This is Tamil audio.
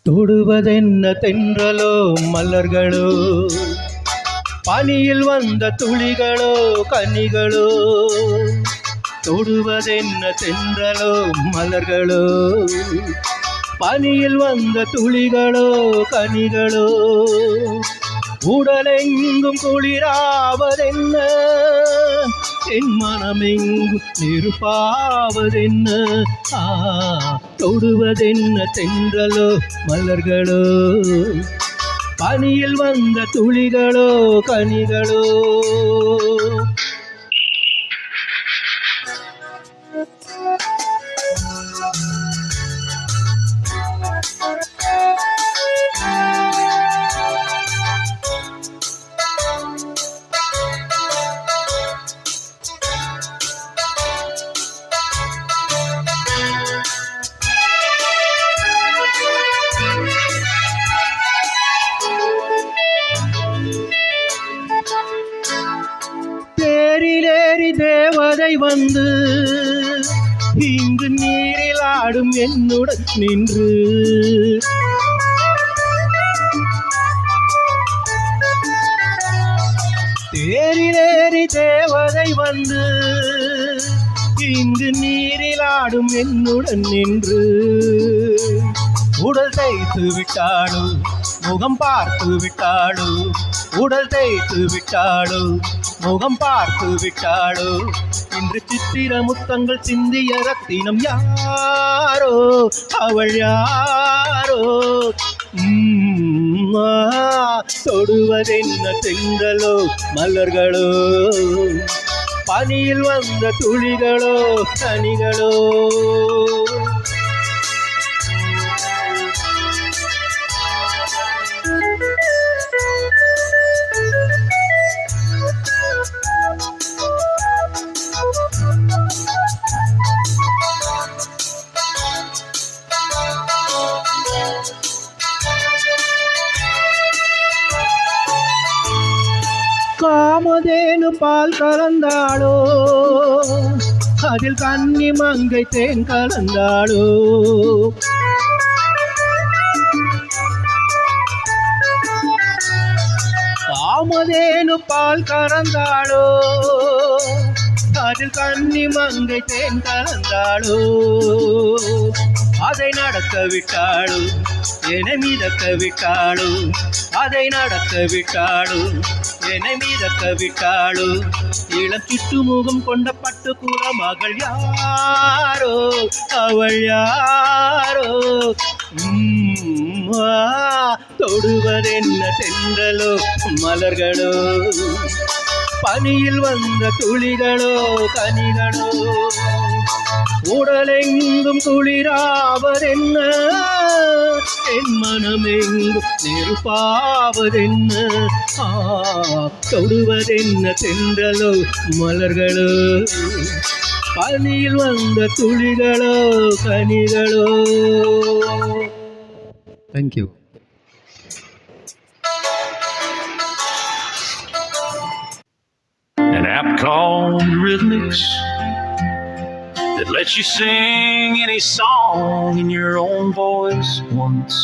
தொடுவதென்ன தென்றலோ மலர்களோ, பனியில் வந்த துளிகளோ கனிகளோ. தொடுவதென்ன தென்றலோ மலர்களோ, பனியில் வந்த துளிகளோ கனிகளோ. உடலெங்கும் குளிராவதென்ன, என் மனமெங்கும் நெருப்பாவதென்ன. தொடுவதென்ன தென்றலோ மலர்களோ, பனியில் வந்த துளிகளோ கனிகளோ. தேரிலேறி தேவதை வந்து இங்கு நீரில் ஆடும் என்னுடன் நின்று. தேரிலேறி தேவதை வந்து இங்கு நீரில் ஆடும் என்னுடன் நின்று. உடல் தைத்து விட்டாளோ, முகம் பார்த்து விட்டாளோ. உடல் தைத்து விட்டாளோ, முகம் பார்த்து விட்டாளோ. இன்று சித்திர முத்தங்கள் சிந்திய ரத்தினம் யாரோ, அவள் யாரோ. தொடுவதென்ன தென்றலோ மலர்களோ, பனியில் வந்த துளிகளோ கனிகளோ. காமதேனு பால் கலந்தாளோ, அதில் கன்னி மங்கை தேன் கலந்தாளோ. காமதேனு பால் கலந்தாளோ, அதில் கன்னி மங்கை தேன் கலந்தாளோ. அதை நடக்க விட்டாளோ, என்னை மிதக்க விட்டாளோ. அதை நடக்க விட்டாளோ, என்னை மிதக்க விட்டாளோ. இளம் சுற்றுமுகம் கொண்ட பட்டுக்குற மகள் யாரோ, அவள் யாரோ. தொடுவதென்ன தென்றலோ மலர்களோ, பனியில் வந்த துளிகளோ கனிகளோ. உடலெங்கும் குளிராவதென்ன, என் மனமெங்கும் நெருப்பாவதென்ன. தொடுவதென்ன தென்றலோ மலர்களோ, பனியில் வந்த துளிகளோ கனிகளோ. Thank you. An app called Rhythmics that lets you sing any song in your own voice once.